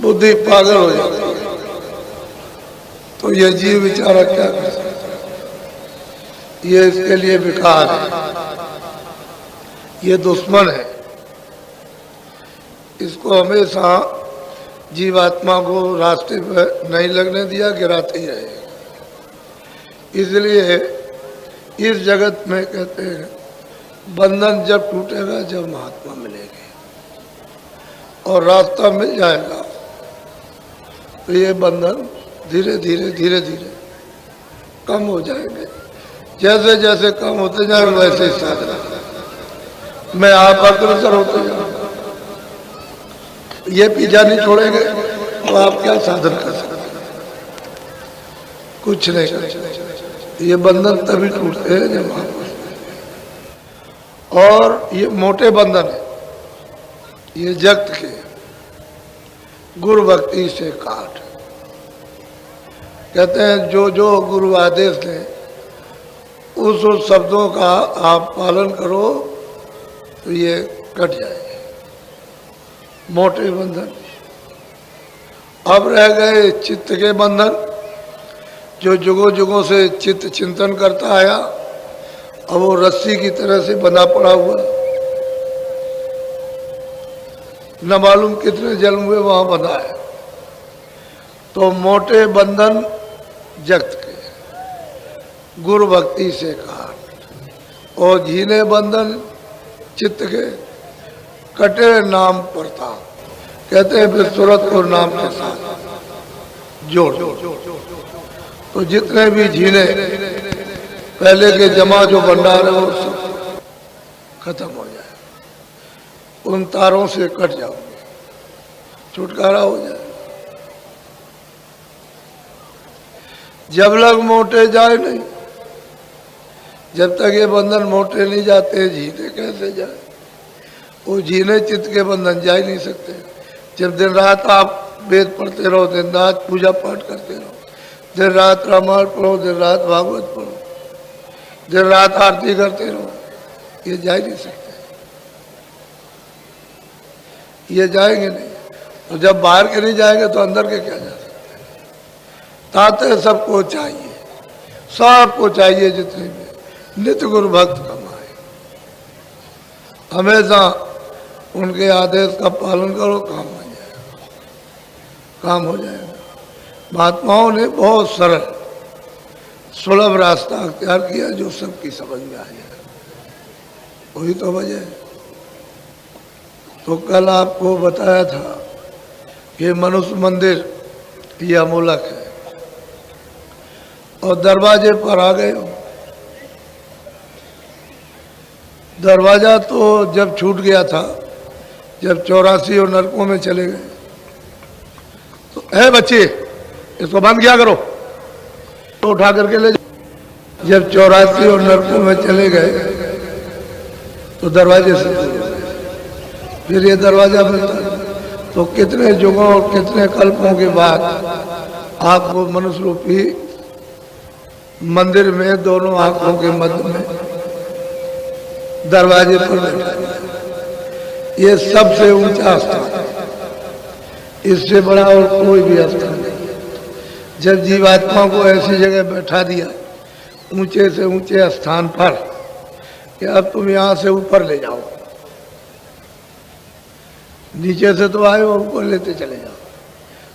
बुद्धि पागल हो जाती है। तो ये जीव बेचारा क्या कर सकता, ये इसके लिए विकार है, ये दुश्मन है। इसको हमेशा जीवात्मा को रास्ते पर नहीं लगने दिया, गिराते ही रहे। इसलिए इस जगत में कहते हैं बंधन जब टूटेगा जब महात्मा मिलेंगे और रास्ता मिल जाएगा तो ये बंधन धीरे धीरे धीरे धीरे कम हो जाएंगे। जैसे जैसे कम होते जाएंगे वैसे ही साधना में आप अग्रसर होते जाओगे। ये पीछा नहीं छोड़ेंगे तो आप क्या साधन कर सकते, कुछ नहीं कर सकते। ये बंधन तभी टूटते हैं जब आप, और ये मोटे बंधन है, ये जगत के गुरु भक्ति से काट। कहते हैं जो जो गुरु आदेश दें उस शब्दों का आप पालन करो तो ये कट जाएंगे मोटे बंधन। अब रह गए चित्त के बंधन, जो जुगों जुगों से चित्त चिंतन करता आया, अब वो रस्सी की तरह से बंधा पड़ा हुआ, न मालूम कितने जन्म हुए वहां बंधा है। तो मोटे बंधन जगत के गुरु भक्ति से काट, और झीने बंधन चित्त के कटे नाम परता। कहते हैं फिर सूरत को नाम के साथ जोड़। तो जितने भी झीने पहले के जमा जो भंडार है वो सब खत्म हो जाए, उन तारों से कट जाओगे, छुटकारा हो जाए। जब लग मोटे जाए नहीं, जब तक ये बंधन मोटे नहीं जाते झीने कैसे जाए। वो झीने चित्त के बंधन जा ही नहीं सकते। जब दिन रात आप वेद पढ़ते रहो, दिन रात पूजा पाठ करते रहो, दिन रात रामायण पढ़ो, दिन रात भागवत पढ़ो, दिन रात आरती करते रहो, ये जा ही नहीं सकते, ये जाएंगे नहीं। तो जब बाहर के नहीं जाएंगे तो अंदर के क्या जा सकते हैं। ताते सबको चाहिए, सबको चाहिए जितने भी नित्य गुरु भक्त कमाए, हमेशा उनके आदेश का पालन करो, काम हो जाएगा, काम हो जाएगा। महात्माओं ने बहुत सरल सुलभ रास्ता अख्तियार किया जो सबकी समझ में आ जाए, वही तो वजह है। तो कल आपको बताया था कि मनुष्य मंदिर ये अमूलक है, और दरवाजे पर आ गए हो। दरवाजा तो जब छूट गया था, जब 84 और नरकों में चले गए, तो है बच्चे इसको बंद किया करो, तो उठा करके ले जाओ। जब 84 और नरकों में चले गए तो दरवाजे से फिर ये दरवाजा मिलता। तो कितने युगों और कितने कल्पों के बाद आपको मनुष्य रूपी मंदिर में दोनों आंखों के मध्य में दरवाजे पर बैठा। ये सबसे ऊंचा स्थान है, इससे बड़ा और कोई भी स्थान नहीं। जब जीवात्मा को ऐसी जगह बैठा दिया ऊंचे से ऊंचे स्थान पर कि अब तुम यहां से ऊपर ले जाओ, नीचे से तो आए और ऊपर लेते चले जाओ,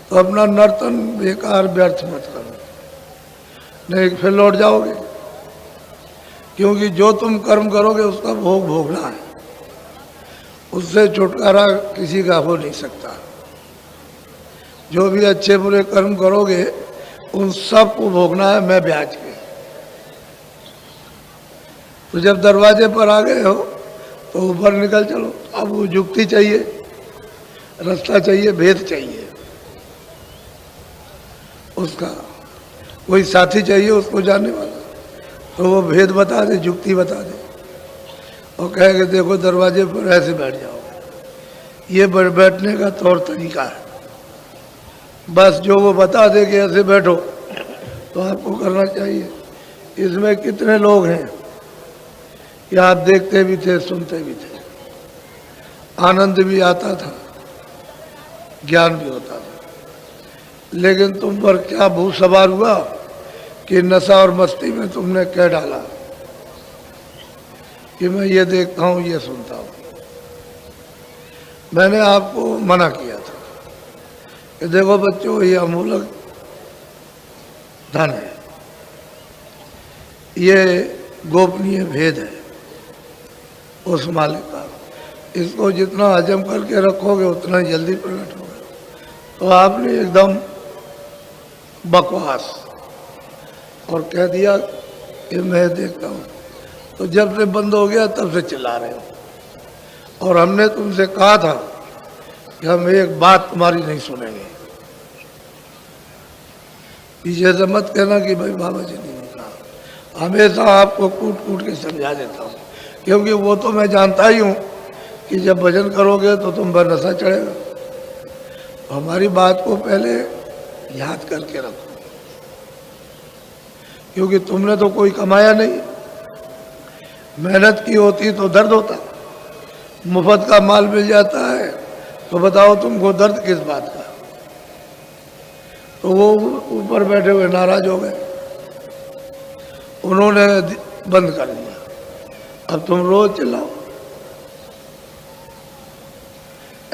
तो अपना नर्तन बेकार व्यर्थ मत करो, नहीं फिर लौट जाओगे। क्योंकि जो तुम कर्म करोगे उसका भोग भोगना है, उससे छुटकारा किसी का हो नहीं सकता। जो भी अच्छे बुरे कर्म करोगे उन सब को भोगना है, मैं ब्याज के। तो जब दरवाजे पर आ गए हो तो ऊपर निकल चलो। अब वो युक्ति चाहिए, रास्ता चाहिए, भेद चाहिए, उसका कोई साथी चाहिए उसको जानने वाला, तो वो भेद बता दे, युक्ति बता दे, और कहेगा देखो दरवाजे पर ऐसे बैठ जाओ, ये बैठने का तौर तरीका है। बस जो वो बता दे कि ऐसे बैठो तो आपको करना चाहिए। इसमें कितने लोग हैं कि आप देखते भी थे, सुनते भी थे, आनंद भी आता था, ज्ञान भी होता था। लेकिन तुम पर क्या भूत सवार हुआ कि नशा और मस्ती में तुमने कह डाला कि मैं ये देखता हूँ, ये सुनता हूँ। मैंने आपको मना किया था कि देखो बच्चों, ये अमूलक धन है, ये गोपनीय भेद है उस मालिक का। इसको जितना हजम करके रखोगे उतना ही जल्दी प्रकट होगा। तो आपने एकदम बकवास और कह दिया कि मैं देखता हूँ। तो जब से बंद हो गया तब से चिल्ला रहे हो। और हमने तुमसे कहा था कि हम एक बात तुम्हारी नहीं सुनेंगे। पीछे से मत कहना कि भाई बाबा जी ने कहा। हमेशा आपको कूट कूट के समझा देता हूँ, क्योंकि वो तो मैं जानता ही हूँ कि जब भजन करोगे तो तुम पर नशा चढ़ेगा। तो हमारी बात को पहले याद करके रखो, क्योंकि तुमने तो कोई कमाया नहीं। मेहनत की होती तो दर्द होता, मुफ्त का माल मिल जाता है तो बताओ तुमको दर्द किस बात का। तो वो ऊपर बैठे हुए नाराज हो गए, उन्होंने बंद कर दिया। अब तुम रोज चिल्लाओ,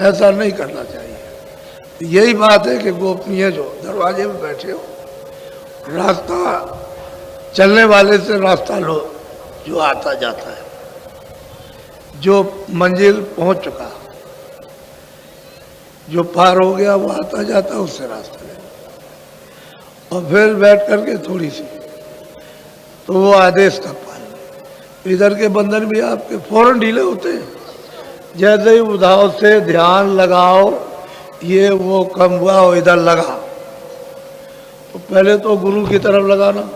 ऐसा नहीं करना चाहिए। यही बात है कि गोपनीय जो दरवाजे में बैठे हो, रास्ता चलने वाले से रास्ता लो, जो आता जाता है, जो मंजिल पहुंच चुका, जो पार हो गया वो आता जाता, उससे रास्ता ले। और फिर बैठ करके थोड़ी सी तो वो आदेश का पालन। इधर के बंधन भी आपके फौरन ढीले होते हैं। जैसे ही उधाव से ध्यान लगाओ, ये वो कम हुआ और इधर लगा, तो पहले तो गुरु की तरफ लगाना,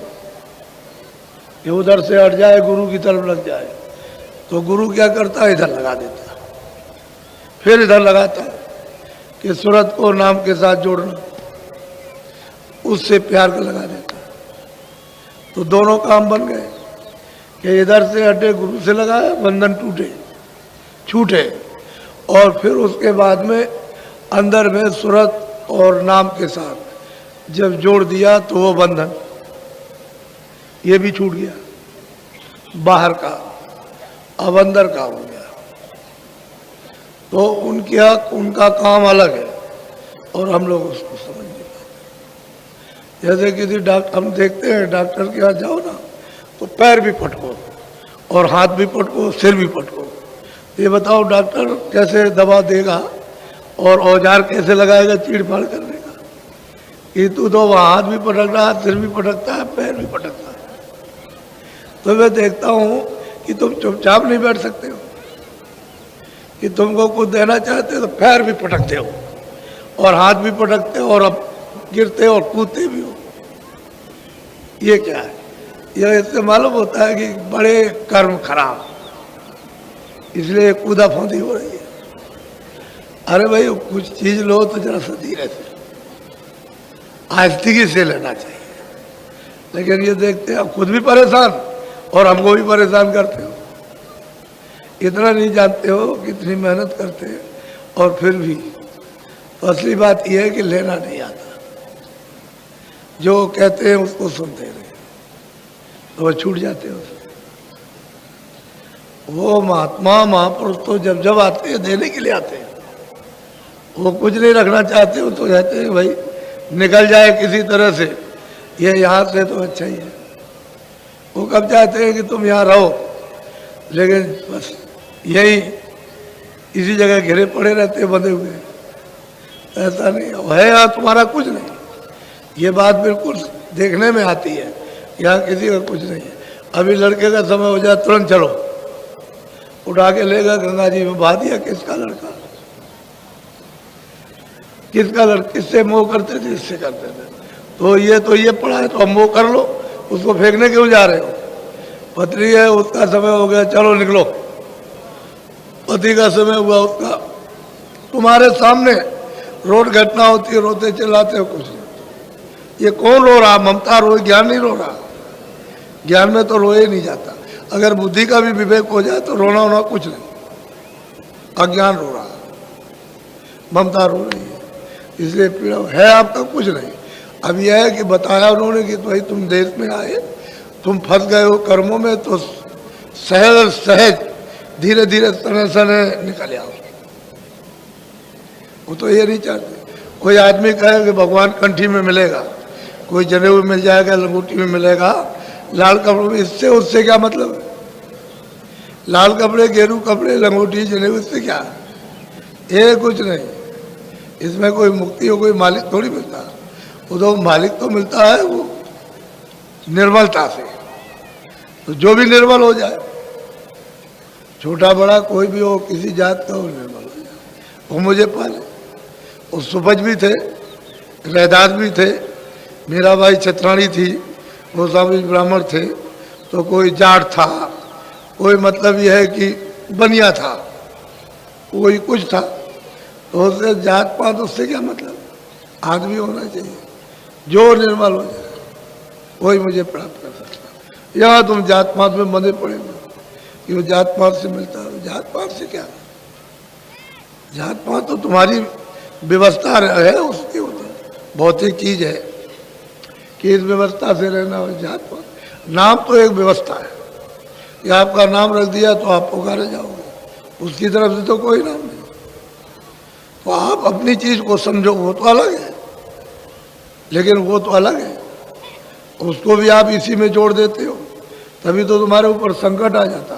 ये उधर से हट जाए गुरु की तरफ लग जाए, तो गुरु क्या करता है, इधर लगा देता है। फिर इधर लगाता है कि सूरत को नाम के साथ जोड़ना, उससे प्यार का लगा देता है। तो दोनों काम बन गए कि इधर से हटे गुरु से लगाया, बंधन टूटे छूटे। और फिर उसके बाद में अंदर में सूरत और नाम के साथ जब जोड़ दिया तो वो बंधन ये भी छूट गया, बाहर का अब अंदर का हो गया। तो उनका काम अलग है और हम लोग उसको समझ नहीं पाते। जैसे किसी डॉक्टर, हम देखते हैं डॉक्टर के यहाँ जाओ ना तो पैर भी पटको और हाथ भी पटको, सिर भी पटको। ये बताओ डॉक्टर कैसे दवा देगा और औजार कैसे लगाएगा चीड़ फाड़ करने का। ये तो हाथ भी पटक रहा है, सिर भी पटकता है, पैर भी पटकता है। तो मैं देखता हूँ कि तुम चुपचाप नहीं बैठ सकते हो, कि तुमको कुछ देना चाहते हो तो पैर भी पटकते हो और हाथ भी पटकते हो और अब गिरते और कूदते भी हो। ये क्या है? यह इससे मालूम होता है कि बड़े कर्म खराब, इसलिए कूदा फांदी हो रही है। अरे भाई कुछ चीज लो तो जरा सा धीरे से, आस्तिकी से लेना चाहिए। लेकिन ये देखते हैं, खुद भी परेशान और हमको भी परेशान करते हो। इतना नहीं जानते हो कितनी मेहनत करते हैं और फिर भी। तो असली बात यह है कि लेना नहीं आता, जो कहते हैं उसको सुनते रहे तो वो छूट जाते हैं। वो महात्मा महापुरुष तो जब जब आते हैं देने के लिए आते हैं, वो कुछ नहीं रखना चाहते हो तो कहते हैं भाई निकल जाए किसी तरह से, ये यहाँ से तो अच्छा ही है। वो कब चाहते हैं कि तुम यहाँ रहो, लेकिन बस यही इसी जगह घिरे पड़े रहते बंधे हुए। ऐसा नहीं है, यहाँ तुम्हारा कुछ नहीं। ये बात बिल्कुल देखने में आती है, यहाँ किसी का कुछ नहीं है। अभी लड़के का समय हो जाए तुरंत चलो, उठा के लेगा गंगा जी में बहा दिया। किसका लड़का, किसका लड़का, किससे मोह करते थे, इससे करते थे। तो ये पड़ा है तो हम मोह कर लो, उसको फेंकने क्यों जा रहे हो? पत्नी है, उसका समय हो गया, चलो निकलो। पति का समय हुआ उसका, तुम्हारे सामने रोड घटना होती है, रोते चिल्लाते हो कुछ नहीं। ये कौन रो रहा? ममता रो, ज्ञान नहीं रो रहा। ज्ञान में तो रोए नहीं जाता। अगर बुद्धि का भी विवेक हो जाए तो रोना होना कुछ नहीं। अज्ञान रो रहा, ममता रो रही है। इसलिए पीड़ा है आपका कुछ नहीं। अब यह है कि बताया उन्होंने कि भाई तुम देश में आए, तुम फंस गए हो कर्मों में, तो सहज सहज धीरे धीरे सने सने निकल आओ। वो तो ये नहीं चाहते। कोई आदमी कहे कि भगवान कंठी में मिलेगा, कोई जनेऊ में मिल जाएगा, लंगोटी में मिलेगा, लाल कपड़ों में, इससे उससे क्या मतलब है? लाल कपड़े, गेरू कपड़े, लंगोटी, जनेऊ, इससे क्या? ये कुछ नहीं। इसमें कोई मुक्ति हो, कोई मालिक थोड़ी मिलता है। वो तो मालिक तो मिलता है वो निर्मलता से। तो जो भी निर्मल हो जाए, छोटा बड़ा कोई भी हो, किसी जात का, वो निर्मल हो जाए, वो मुझे पाले। वो सुपज भी थे, रैदास भी थे, मीराबाई छत्राणी थी, वो स्वामी ब्राह्मण थे, तो कोई जाट था, कोई मतलब यह है कि बनिया था, कोई कुछ था, तो उससे जात पात उससे क्या मतलब? आदमी होना चाहिए जो निर्मल हो जाए, वही मुझे प्राप्त कर सकता। यहाँ तुम जात पात में बंधे पड़े हो कि वो जात पात से मिलता है। जात पात से क्या? जात पात तो तुम्हारी व्यवस्था है, उसकी भौतिक चीज है कि इस व्यवस्था से रहना हो। जात पात नाम तो एक व्यवस्था है कि आपका नाम रख दिया तो आप पुकारे जाओगे, उसकी तरफ से तो कोई नाम नहीं। तो आप अपनी चीज को समझो, वो तो अलग है, लेकिन वो तो अलग है, उसको भी आप इसी में जोड़ देते हो, तभी तो तुम्हारे ऊपर संकट आ जाता।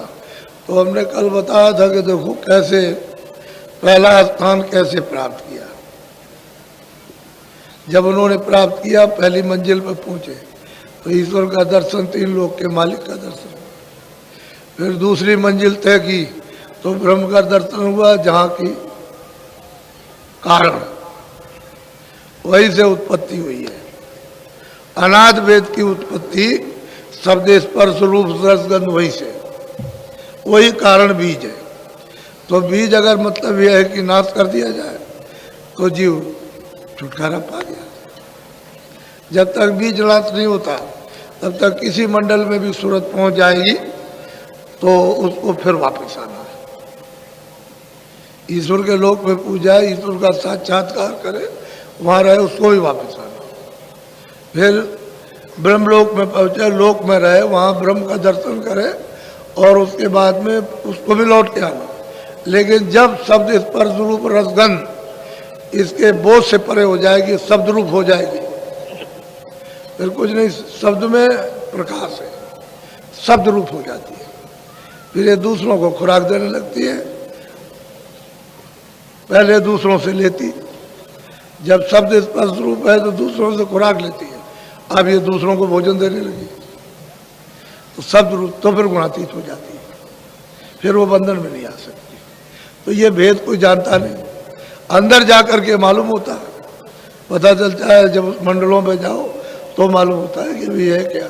तो हमने कल बताया था कि देखो कैसे पहला स्थान कैसे प्राप्त किया। जब उन्होंने प्राप्त किया, पहली मंजिल पर पहुंचे तो ईश्वर का दर्शन, तीन लोक के मालिक का दर्शन। फिर दूसरी मंजिल तय की तो ब्रह्म का दर्शन हुआ, जहाँ की कारण वही से उत्पत्ति हुई है। अनाद वेद की उत्पत्ति शब्द स्पर्श रूप रसगंध वही से, वही कारण बीज है। तो बीज अगर मतलब यह है कि नाश कर दिया जाए तो जीव छुटकारा पा गया। जब तक बीज नाश नहीं होता तब तक किसी मंडल में भी सूरत पहुंच जाएगी तो उसको फिर वापस आना है। ईश्वर के लोक में पूजा है, ईश्वर का साक्षात्कार करे, वहाँ रहे, उसको भी वापस आना। फिर ब्रह्मलोक में पहुँचे, लोक में रहे, वहाँ ब्रह्म का दर्शन करे और उसके बाद में उसको भी लौट के आना। लेकिन जब शब्द स्पर्श रूप रसगंध इसके बोझ से परे हो जाएगी, शब्द रूप हो जाएगी, फिर कुछ नहीं, शब्द में प्रकाश है, शब्द रूप हो जाती है। फिर ये दूसरों को खुराक देने लगती है। पहले दूसरों से लेती, जब शब्द स्पर्श रूप है तो दूसरों से खुराक लेती है, अब ये दूसरों को भोजन देने लगी तो शब्द रूप, तो फिर गुणातीत हो जाती है, फिर वो बंधन में नहीं आ सकती। तो ये भेद कोई जानता नहीं, अंदर जा कर के मालूम होता है, पता चलता है। जब उस मंडलों में जाओ तो मालूम होता है कि ये है क्या।